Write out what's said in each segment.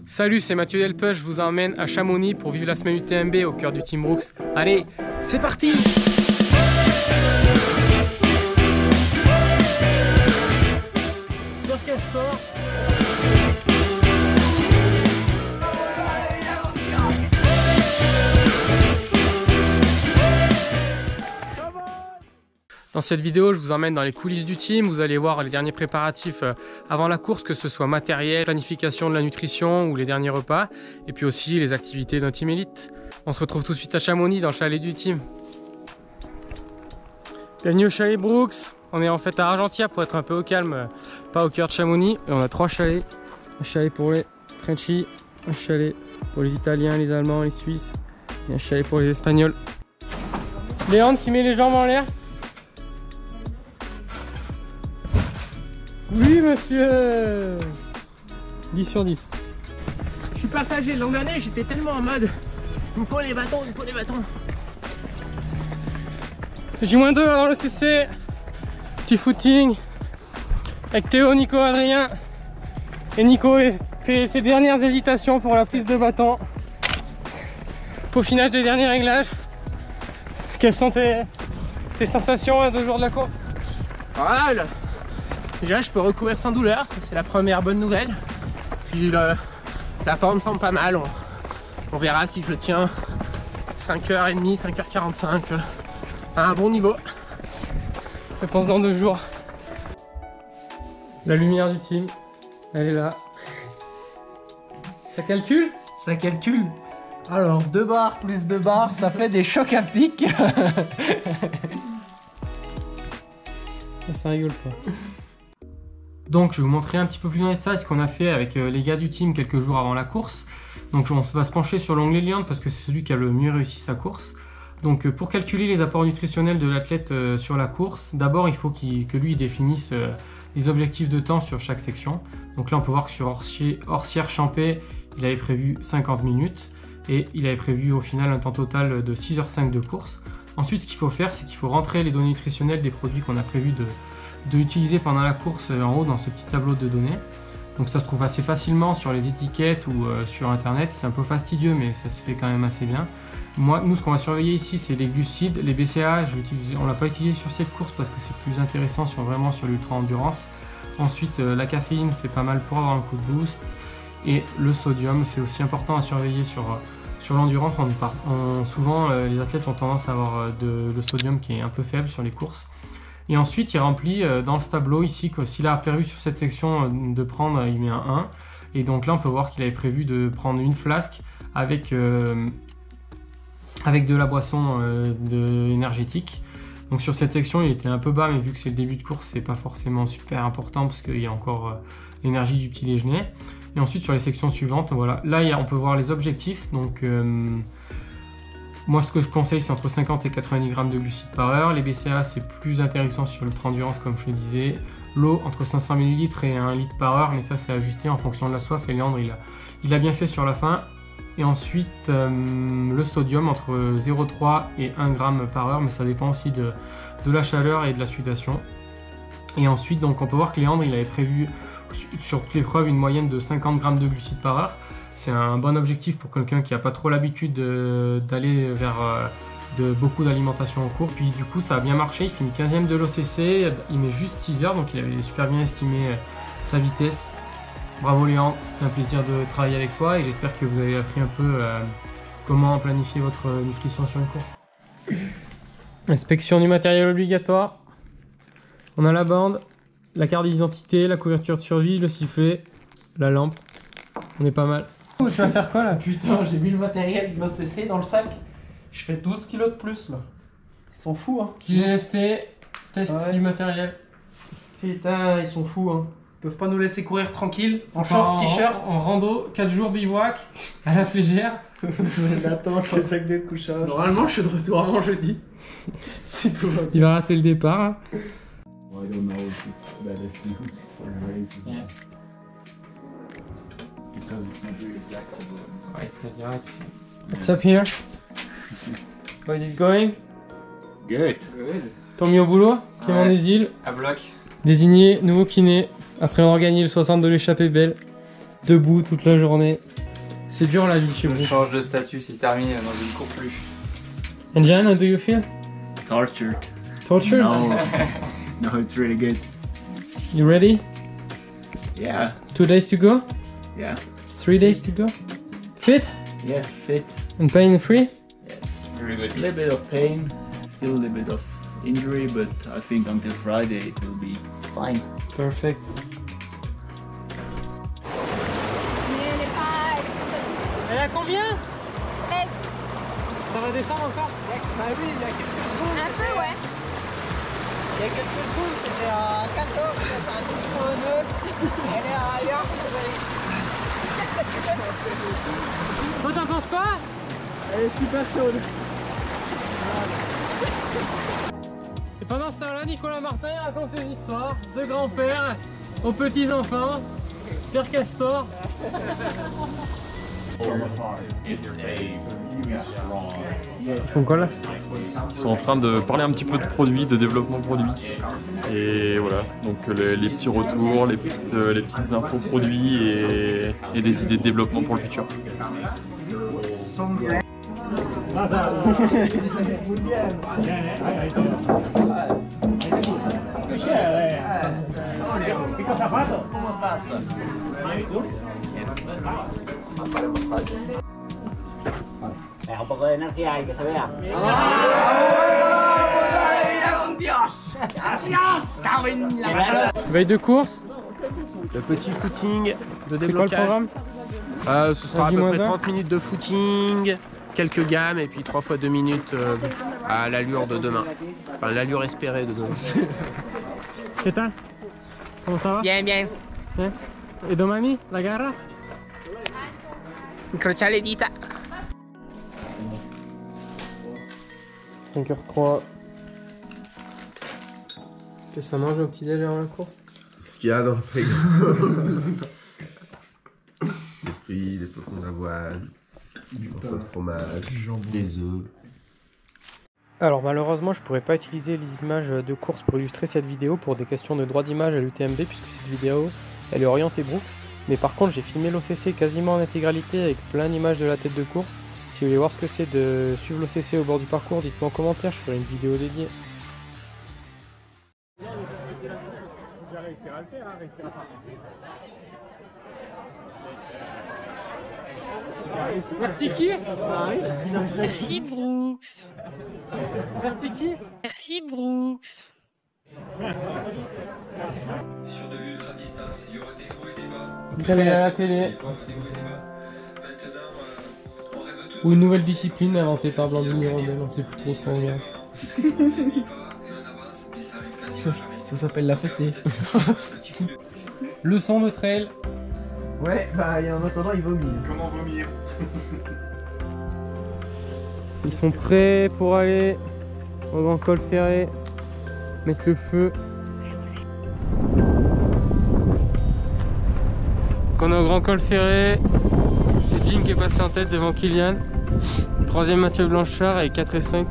Salut, c'est Mathieu Delpech, je vous emmène à Chamonix pour vivre la semaine UTMB au cœur du Team Brooks. Allez, c'est parti! Dans cette vidéo, je vous emmène dans les coulisses du team. Vous allez voir les derniers préparatifs avant la course, que ce soit matériel, planification de la nutrition ou les derniers repas, et puis aussi les activités d'un team élite. On se retrouve tout de suite à Chamonix, dans le chalet du team. Bienvenue au chalet Brooks. On est en fait à Argentia pour être un peu au calme, pas au cœur de Chamonix. Et on a 3 chalets. Un chalet pour les Frenchies, un chalet pour les Italiens, les Allemands, les Suisses, et un chalet pour les Espagnols. Léandre qui met les jambes en l'air. Oui monsieur. 10 sur 10. Je suis partagé, l'an dernier j'étais tellement en mode il me faut les bâtons, il me faut les bâtons. J-2 dans le CC. Petit footing avec Théo, Nico, Adrien. Et Nico fait ses dernières hésitations pour la prise de bâton. Peaufinage des derniers réglages. Quelles sont tes sensations 2 jours de la course? Voilà. Déjà je peux recourir sans douleur, ça c'est la première bonne nouvelle. Puis la forme semble pas mal, on verra si je tiens 5h30, 5h45 à un bon niveau. Réponse dans 2 jours. La lumière du team, elle est là. Ça calcule? Ça calcule. Alors 2 barres plus 2 barres, ça fait des chocs à pic. Ça rigole pas. Donc je vais vous montrer un petit peu plus en détail ce qu'on a fait avec les gars du team quelques jours avant la course. Donc on va se pencher sur l'onglet Léandre parce que c'est celui qui a le mieux réussi sa course. Donc pour calculer les apports nutritionnels de l'athlète sur la course, d'abord il faut que lui définisse les objectifs de temps sur chaque section. Donc là on peut voir que sur Orsières-Champais, il avait prévu 50 minutes et il avait prévu au final un temps total de 6h05 de course. Ensuite ce qu'il faut faire, c'est qu'il faut rentrer les données nutritionnelles des produits qu'on a prévu de utiliser pendant la course en haut dans ce petit tableau de données. Donc ça se trouve assez facilement sur les étiquettes ou sur internet. C'est un peu fastidieux mais ça se fait quand même assez bien. Nous ce qu'on va surveiller ici c'est les glucides, les BCA, on ne l'a pas utilisé sur cette course parce que c'est plus intéressant vraiment sur l'ultra endurance. Ensuite la caféine c'est pas mal pour avoir un coup de boost. Et le sodium c'est aussi important à surveiller sur l'endurance. Souvent les athlètes ont tendance à avoir le sodium qui est un peu faible sur les courses. Et ensuite, il remplit dans ce tableau ici que s'il a prévu sur cette section de prendre, il met un 1. Et donc là, on peut voir qu'il avait prévu de prendre une flasque avec de la boisson énergétique. Donc sur cette section, il était un peu bas, mais vu que c'est le début de course, c'est pas forcément super important parce qu'il y a encore l'énergie du petit déjeuner. Et ensuite, sur les sections suivantes, voilà. Là, on peut voir les objectifs. Donc moi ce que je conseille c'est entre 50 et 90 grammes de glucides par heure. Les BCA c'est plus intéressant sur l'ultra-endurance comme je le disais. L'eau entre 500 ml et 1 litre par heure, mais ça c'est ajusté en fonction de la soif et Léandre il a bien fait sur la fin. Et ensuite le sodium entre 0,3 et 1 g par heure, mais ça dépend aussi de la chaleur et de la sudation. Et ensuite donc on peut voir que Léandre il avait prévu sur toute l'épreuve une moyenne de 50 grammes de glucides par heure. C'est un bon objectif pour quelqu'un qui n'a pas trop l'habitude d'aller vers beaucoup d'alimentation en cours. Puis du coup ça a bien marché, il finit 15e de l'OCC, il met juste 6 heures, donc il avait super bien estimé sa vitesse. Bravo Léandre, c'était un plaisir de travailler avec toi et j'espère que vous avez appris un peu comment planifier votre nutrition sur une course. Inspection du matériel obligatoire. On a la bande, la carte d'identité, la couverture de survie, le sifflet, la lampe. On est pas mal. Tu vas faire quoi là? Putain, j'ai mis le matériel de l'OCC dans le sac. Je fais 12 kilos de plus là. Ils sont fous hein. GST, test du matériel. Putain, ils sont fous hein. Ils peuvent pas nous laisser courir tranquille. En short, t-shirt. En rando, 4 jours bivouac, à la flégère. Attends, le sac de couchage. Normalement je suis de retour avant jeudi. Si tout va bien. Il va rater le départ. Hein. I don't know if it's better to use for a race. Yeah. Because it's not really flexible. What's up here? How is it going? Good. Tant mieux au boulot, Clément des Îles. À bloc. Désigné nouveau kiné après avoir gagné le 60 de l'échappée belle. debout toute la journée. C'est dur la vie chez Je vous. change de statut, c'est terminé, maintenant je ne cours plus. And Jan, how do you feel? Torture. Tortured? No. No, it's really good. You ready? Yeah. 2 days to go? Yeah. 3 days to go? Fit? Yes, fit. And pain free? Yes, very good. A little bit of pain, still a little bit of injury, but I think until Friday it will be fine. Perfect. Elle a combien? 13. Ça va descendre encore? Bah oui, il y a quelques secondes. Un peu, ouais. Il y a quelques secondes, c'était à 14, là c'est à 12.9. Elle est à ailleurs. Toi t'en penses quoi? Elle est super chaude. Et pendant ce temps-là, Nicolas Martin raconte ses histoires de grand-père aux petits-enfants. Pierre Castor. Ils font quoi là? Ils sont en train de parler un petit peu de produits, de développement produit. Et voilà, donc les petits retours, les petites infos produits et des idées de développement pour le futur. Un poco de energía y que se vea. Veille de course. Le petit footing de C'est quoi le déblocage. programme? Ce sera à peu près J-1. 30 minutes de footing, quelques gammes et puis 3 fois 2 minutes à l'allure de demain. Enfin, l'allure espérée de demain. ¿Qué tal? ¿Cómo ça va? Bien, bien. Bien. Et domani, la gara? Incrocia le dita. 5h03. Qu'est-ce que ça mange au petit-déj avant la course? Ce qu'il y a dans le frigo. Des fruits, des flocons d'avoine, du morceau de fromage, des œufs. Alors malheureusement je pourrais pas utiliser les images de course pour illustrer cette vidéo pour des questions de droit d'image à l'UTMB puisque cette vidéo elle est orientée Brooks. Mais par contre j'ai filmé l'OCC quasiment en intégralité avec plein d'images de la tête de course. Si vous voulez voir ce que c'est de suivre l'OCC au bord du parcours, dites-moi en commentaire, je ferai une vidéo dédiée. Merci qui? Merci Brooks. Merci qui? Merci Brooks. Sur de l'ultra-distance, il y aura des hauts et des bas. Vous allez à la télé. Des hauts et des bas. Maintenant, on rêve tous. Ou une nouvelle discipline inventée par Blandine Hirondelle, on sait plus trop ce qu'on regarde. On finit pas et on avance, mais ça arrive quasiment jamais. Ça s'appelle la fessée. Petit coup de... Leçon de trail. Ouais, bah en attendant il vomit. Comment vomir? Ils sont prêts pour aller au grand col ferré, mettre le feu. Donc on est au grand col ferré, c'est Jim qui est passé en tête devant Kylian. Troisième Mathieu Blanchard et 4 et 5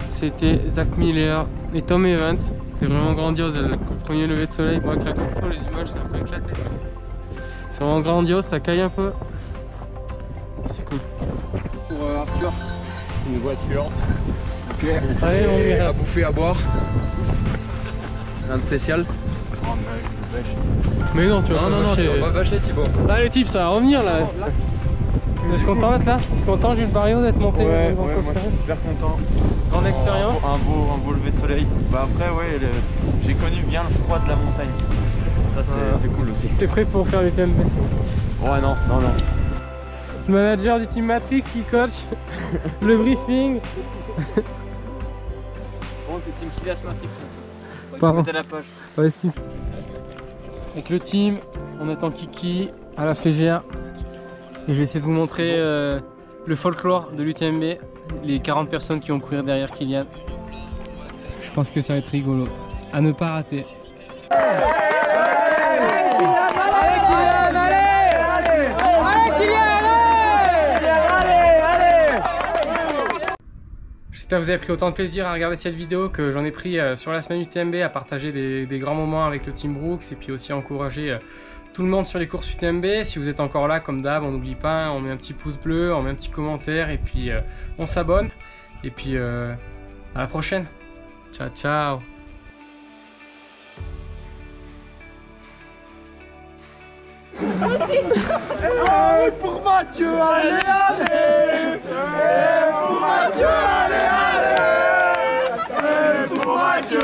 c'était Zach Miller et Tom Evans. C'est vraiment grandiose, le premier lever de soleil, avec la GoPro les images ça me fait éclater. C'est vraiment grandiose, ça caille un peu. C'est cool. Pour Arthur, Une voiture. Allez mon gars. à bouffer, à boire. Rien de spécial. Mais non, tu vas Non, tu vas pas vacher Thibaut. Là les types ça va revenir là. Vous êtes content d'être là? Tu es content Jules Barriot d'être monté Ouais, au Grand Col moi je Ferré? suis super content. Grande expérience. Un beau lever de soleil. Bah après ouais, j'ai connu bien le froid de la montagne. Ça c'est cool aussi. T'es prêt pour faire l'UTMB? Ouais non. Le manager du team Matrix qui coach le briefing. Bon, c'est Team Kilas Matrix. Pardon. Mettez la page. Ouais, excuse. Avec le team, on attend Kiki à la flégère. Et je vais essayer de vous montrer le folklore de l'UTMB, les 40 personnes qui vont courir derrière Kylian. Je pense que ça va être rigolo. À ne pas rater. J'espère que vous avez pris autant de plaisir à regarder cette vidéo que j'en ai pris sur la semaine UTMB, à partager des grands moments avec le Team Brooks et puis aussi à encourager tout le monde sur les courses UTMB. Si vous êtes encore là, comme d'hab, on n'oublie pas, on met un petit pouce bleu, on met un petit commentaire et puis on s'abonne. Et puis à la prochaine. Ciao, ciao. Pour Mathieu, allez, allez! Pour Mathieu, allez, allez! Pour Mathieu,